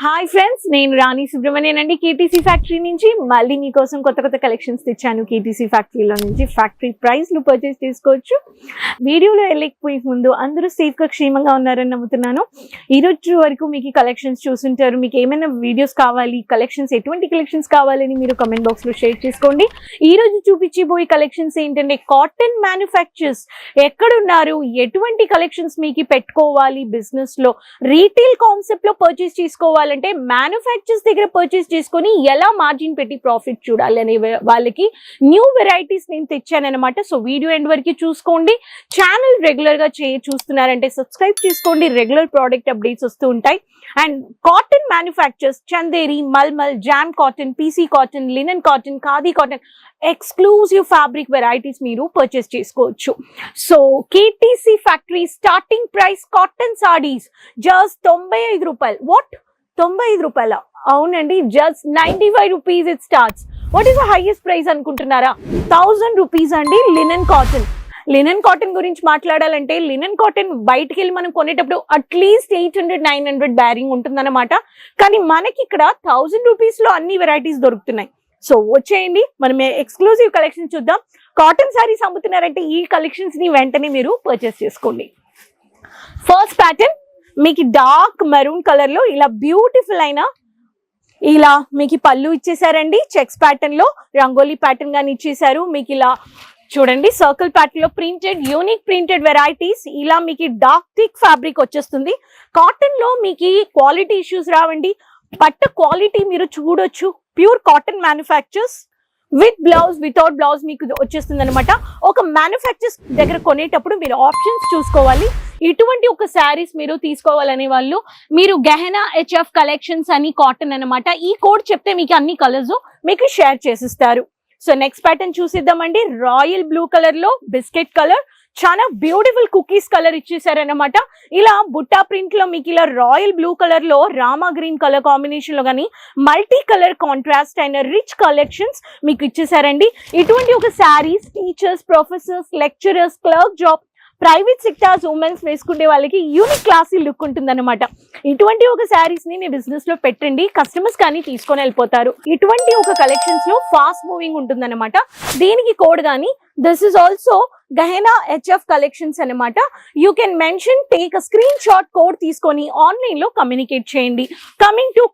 Hi friends, నేను రాణి సుబ్రహ్మణ్యన్ అండి. KTC factory నుంచి మళ్ళీ మీకోసం కొత్త కలెక్షన్స్ తెచ్చాను. కేటీసీ ఫ్యాక్టరీలో నుంచి ఫ్యాక్టరీ ప్రైస్లు పర్చేస్ చేసుకోవచ్చు. వీడియోలో వెళ్ళకపోయే ముందు అందరూ సేఫ్గా క్షేమంగా ఉన్నారని నమ్ముతున్నాను. ఈరోజు వరకు మీకు కలెక్షన్స్ చూసుంటారు. మీకు ఏమైనా వీడియోస్ కావాలి, కలెక్షన్స్ ఎటువంటి కలెక్షన్స్ కావాలని మీరు కమెంట్ బాక్స్లో షేర్ చేసుకోండి. ఈరోజు చూపించబోయే కలెక్షన్స్ ఏంటంటే కాటన్ మ్యానుఫ్యాక్చర్స్ ఎక్కడున్నారు, ఎటువంటి కలెక్షన్స్ మీకు పెట్టుకోవాలి, బిజినెస్లో రీటైల్ కాన్సెప్ట్లో పర్చేస్ చేసుకోవాలి అంటే మ్యానుఫ్యాక్చర్స్ దగ్గర పర్చేస్ చేసుకొని ఎలా మార్జిన్ పెట్టి ప్రాఫిట్ చూడాలి అనే వాళ్ళకి న్యూ వెరైటీస్ నేను తెచ్చానమాట. సో వీడియో ఎండ్ వరకు చూసుకోండి. ఛానల్ రెగ్యులర్ గా చూస్తున్నారంటే సబ్స్క్రైబ్ చేసుకోండి. రెగ్యులర్ ప్రోడక్ట్ అప్డేట్స్ వస్తూ ఉంటాయి. And cotton manufacturers Chanderi, malmal, jam cotton, PC cotton, linen cotton, khadi cotton exclusive fabric varieties మీరు పర్చేస్ చేసుకోవచ్చు. So KTC factory starting price cotton saris just 95 రూపాయలు. వాట్, 95 రూపాయల? అవునండి, just 95 rupees it starts. What is the highest price అనుకుంటున్నారా? 1000 rupees అండి లినన్ cotton. Linen cotton గురించి మాట్లాడాలంటే లినన్ cotton బయటికి వెళ్ళి మనం కొనేటప్పుడు అట్లీస్ట్ 800-900 బ్యారింగ్ ఉంటుందన్నమాట. కానీ మనకి ఇక్కడ 1000 రూపీస్ లో అన్ని వెరైటీస్ దొరుకుతున్నాయి. సో వచ్చేయండి, మనం ఎక్స్క్లూజివ్ కలెక్షన్ చూద్దాం. కాటన్ శారీస్ అమ్ముతున్నారంటే ఈ కలెక్షన్స్ ని వెంటనే మీరు పర్చేస్ చేసుకోండి. ఫస్ట్ ప్యాటర్న్ మీకు డార్క్ మెరూన్ కలర్ లో ఇలా బ్యూటిఫుల్ అయిన ఇలా మీకు పళ్ళు ఇచ్చేసారండి. చెక్స్ ప్యాటర్న్ లో రంగోలీ ప్యాటర్న్ గాని ఇచ్చేసారు. మీకు ఇలా చూడండి సర్కిల్ ప్యాటర్న్ లో ప్రింటెడ్ యూనిక్ ప్రింటెడ్ వెరైటీస్. ఇలా మీకు డార్క్ థిక్ ఫ్యాబ్రిక్ వచ్చేస్తుంది. కాటన్ లో మీకు క్వాలిటీ ఇష్యూస్ రావండి. పట్టు క్వాలిటీ మీరు చూడొచ్చు. Pure cotton manufactures with blouse, without blouse మీకు వచ్చేస్తుంది అనమాట. ఒక మ్యానుఫ్యాక్చర్స్ దగ్గర కొనేటప్పుడు మీరు ఆప్షన్స్ చూసుకోవాలి. ఇటువంటి ఒక శారీస్ మీరు తీసుకోవాలనే వాళ్ళు మీరు గహనా హెచ్ఎఫ్ కలెక్షన్స్ అని కాటన్ అనమాట. ఈ కోడ్ చెప్తే మీకు అన్ని కలర్స్ మీకు షేర్ చేసిస్తారు. సో నెక్స్ట్ ప్యాటర్న్ చూసిద్దామండి. రాయల్ బ్లూ కలర్ లో బిస్కెట్ కలర్, చాలా బ్యూటిఫుల్ కుకీస్ కలర్ ఇచ్చేసారనమాట. ఇలా బుట్టా ప్రింట్ లో మీకు ఇలా రాయల్ బ్లూ కలర్ లో రామా గ్రీన్ కలర్ కాంబినేషన్ లో కానీ మల్టీ కలర్ కాంట్రాస్ట్ అయిన రిచ్ కలెక్షన్స్ మీకు ఇచ్చేసారండి. ఇటువంటి ఒక saris teachers, professors, lecturers, clerk job, private sectors, women's వేసుకునే వాళ్ళకి యూనిక్ క్లాసీ లుక్ ఉంటుందన్నమాట. ఇటువంటి ఒక శారీస్ ని మీ బిజినెస్ లో పెట్టండి, కస్టమర్స్ కానీ తీసుకొని వెళ్ళిపోతారు. ఇటువంటి ఒక కలెక్షన్స్ లో ఫాస్ట్ మూవింగ్ ఉంటుందన్నమాట. దీనికి కోడ్ కానీ this is also Gahana HF collections అనమాట. You can mention, take a screenshot, code తీసుకొని ఆన్లైన్ లో కమ్యూనికేట్ చేయండి. కమింగ్ టు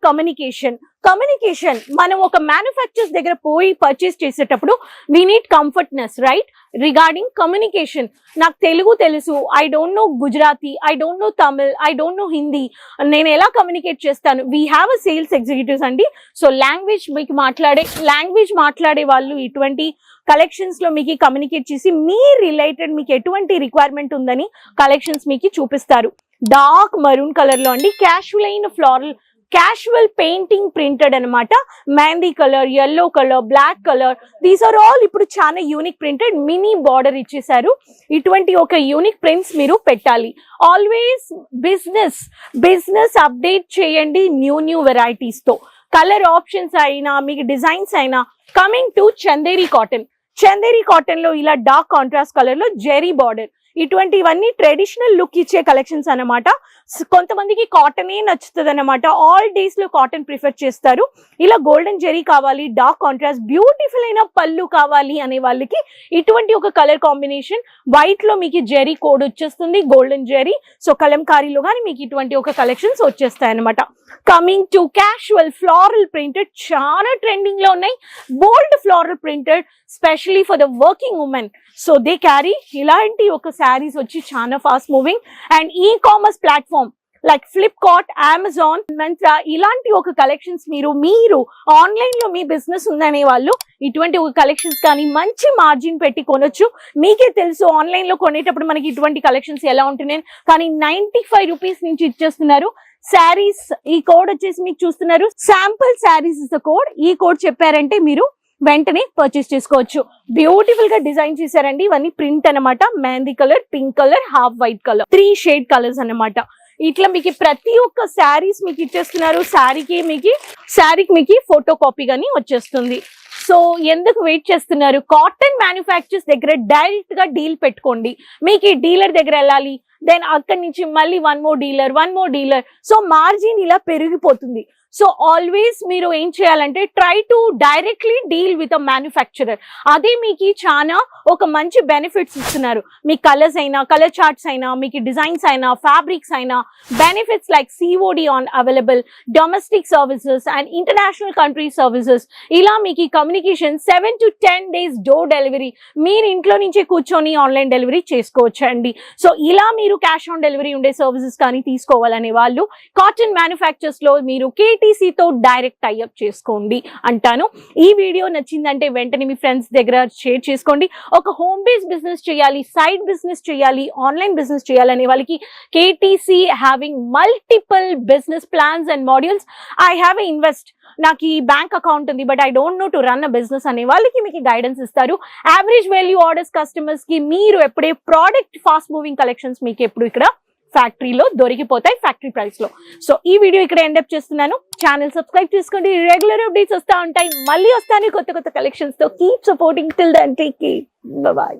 కమ్యూనికేషన్ మనం ఒక మ్యానుఫ్యాక్చర్స్ దగ్గర పోయి పర్చేస్ చేసేటప్పుడు we need comfortness, right? Regarding communication, నాకు తెలుగు తెలుసు, I don't know Gujarati, I don't know Tamil, I don't know Hindi, నేను ఎలా కమ్యూనికేట్ చేస్తాను? We have a sales executives అండి. సో లాంగ్వేజ్ మాట్లాడే వాళ్ళు ఇటువంటి కలెక్షన్స్ లో మీకు కమ్యూనికేట్ చేసి మీ రిలేటెడ్ మీకు ఎటువంటి రిక్వైర్మెంట్ ఉందని కలెక్షన్స్ మీకు చూపిస్తారు. డార్క్ మరూన్ కలర్ లో అండి క్యాషువల్ అయిన ఫ్లోరల్ క్యాషువల్ పెయింటింగ్ ప్రింటెడ్ అనమాట. Mehndi colour, yellow colour, black colour, these are all ఇప్పుడు చాలా యూనిక్ ప్రింటెడ్. మినీ బార్డర్ ఇచ్చేసారు. ఇటువంటి ఒక యూనిక్ ప్రింట్స్ మీరు పెట్టాలి. ఆల్వేస్ బిజినెస్ అప్డేట్ చేయండి న్యూ వెరైటీస్ తో. కలర్ ఆప్షన్స్ అయినా మీకు డిజైన్స్ అయినా. కమింగ్ టు చందేరి కాటన్ లో ఇలా డార్క్ కాంట్రాస్ట్ కలర్ లో జెరీ బార్డర్, ఇటువంటివన్నీ ట్రెడిషనల్ లుక్ ఇచ్చే కలెక్షన్స్ అనమాట. కొంతమందికి కాటనే నచ్చుతుంది అనమాట. ఆల్ డేస్ లో కాటన్ ప్రిఫర్ చేస్తారు. ఇలా గోల్డెన్ జెరీ కావాలి, డార్క్ కాంట్రాస్ట్ బ్యూటిఫుల్ అయిన పళ్ళు కావాలి అనే వాళ్ళకి ఇటువంటి ఒక కలర్ కాంబినేషన్. వైట్ లో మీకు జెరీ కోడ్ వచ్చేస్తుంది, గోల్డెన్ జెరీ. సో కలంకారీలో కానీ మీకు ఇటువంటి ఒక కలెక్షన్స్ వచ్చేస్తాయి అనమాట. Coming to casual floral printed, చాలా ట్రెండింగ్ లో ఉన్నాయి. Bold floral printed specially for the working women. So they carry ఇలాంటి ఒక శారీస్ వచ్చి చాలా fast moving. And e commerce platform like Flipkart, Amazon, Myntra, ఇలాంటి ఒక కలెక్షన్స్ మీరు ఆన్లైన్ లో మీ బిజినెస్ ఉందనే వాళ్ళు ఇటువంటి ఒక కలెక్షన్స్ కానీ మంచి మార్జిన్ పెట్టి కొనొచ్చు. మీకే తెలుసు ఆన్లైన్ లో కొనేటప్పుడు మనకి ఇటువంటి కలెక్షన్స్ ఎలా ఉంటున్నాయి. కానీ 95 రూపీస్ నుంచి ఇచ్చేస్తున్నారు శారీస్. ఈ కోడ్ వచ్చేసి మీకు చూస్తున్నారు, sample saris is the code. ఈ కోడ్ చెప్పారంటే మీరు వెంటనే పర్చేస్ చేసుకోవచ్చు. బ్యూటిఫుల్ గా డిజైన్ చేశారండి. ఇవన్నీ ప్రింట్ అనమాట. Mehndi colour, pink colour, half white colour, 3 shade colours అనమాట. ఇట్లా మీకు ప్రతి ఒక్క శారీస్ మీకు ఇచ్చేస్తున్నారు. శారీకి మీకు ఫోటో కాపీ గానీ వచ్చేస్తుంది. సో ఎందుకు వెయిట్ చేస్తున్నారు? కాటన్ మ్యానుఫ్యాక్చర్స్ దగ్గర డైరెక్ట్ గా డీల్ పెట్టుకోండి. మీకు ఈ డీలర్ దగ్గర వెళ్ళాలి, దెన్ అక్కడి నుంచి మళ్ళీ one more dealer, so margin ఇలా పెరిగిపోతుంది. సో ఆల్వేస్ మీరు ఏం చేయాలంటే try to directly deal with a manufacturer. అదే మీకు చాలా ఒక మంచి బెనిఫిట్స్ ఇస్తున్నారు. మీ కలర్స్ అయినా, కలర్ చార్ట్స్ అయినా, మీకు డిజైన్స్ అయినా, ఫ్యాబ్రిక్స్ అయినా, benefits like COD on available, domestic services and international country services. ఇలా మీకు ఈ communication 7 to 10 days door delivery, మీరు ఇంట్లో నుంచే కూర్చొని ఆన్లైన్ డెలివరీ చేసుకోవచ్చు అండి. సో ఇలా మీరు క్యాష్ ఆన్ డెలివరీ ఉండే సర్వీసెస్ కానీ తీసుకోవాలనే వాళ్ళు కాటన్ మ్యానుఫ్యాక్చర్స్ లో మీరు KTC తో డైరెక్ట్ టైఅప్ చేసుకోండి అంటాను. ఈ వీడియో నచ్చిందంటే వెంటనే మీ ఫ్రెండ్స్ దగ్గర షేర్ చేసుకోండి. ఒక హోమ్ బేస్ బిజినెస్ చేయాలి, సైడ్ బిజినెస్ చేయాలి, ఆన్లైన్ బిజినెస్ చేయాలనే వాళ్ళకి KTC having multiple business plans and modules. I have a invest, నాకు ఈ బ్యాంక్ అకౌంట్ ఉంది but I don't no to run a business అనే వాళ్ళకి మీకు గైడెన్స్ ఇస్తారు. యావరేజ్ వాల్యూ ఆర్డర్స్ కస్టమర్స్ కి మీరు ఎప్పుడే ప్రోడక్ట్ ఫాస్ట్ మూవింగ్ కలెక్షన్స్ మీకు ఎప్పుడు ఇక్కడ ఫ్యాక్టరీలో దొరికిపోతాయి ఫ్యాక్టరీ ప్రైస్ లో. సో ఈ వీడియో ఇక్కడ ఎండప్ చేస్తున్నాను. ఛానల్ సబ్స్క్రైబ్ చేసుకోండి, రెగ్యులర్ అప్డేట్స్ వస్తూ ఉంటాయి. మళ్ళీ వస్తాను కొత్త కలెక్షన్స్ తో. Keep supporting till then, take care, bye bye.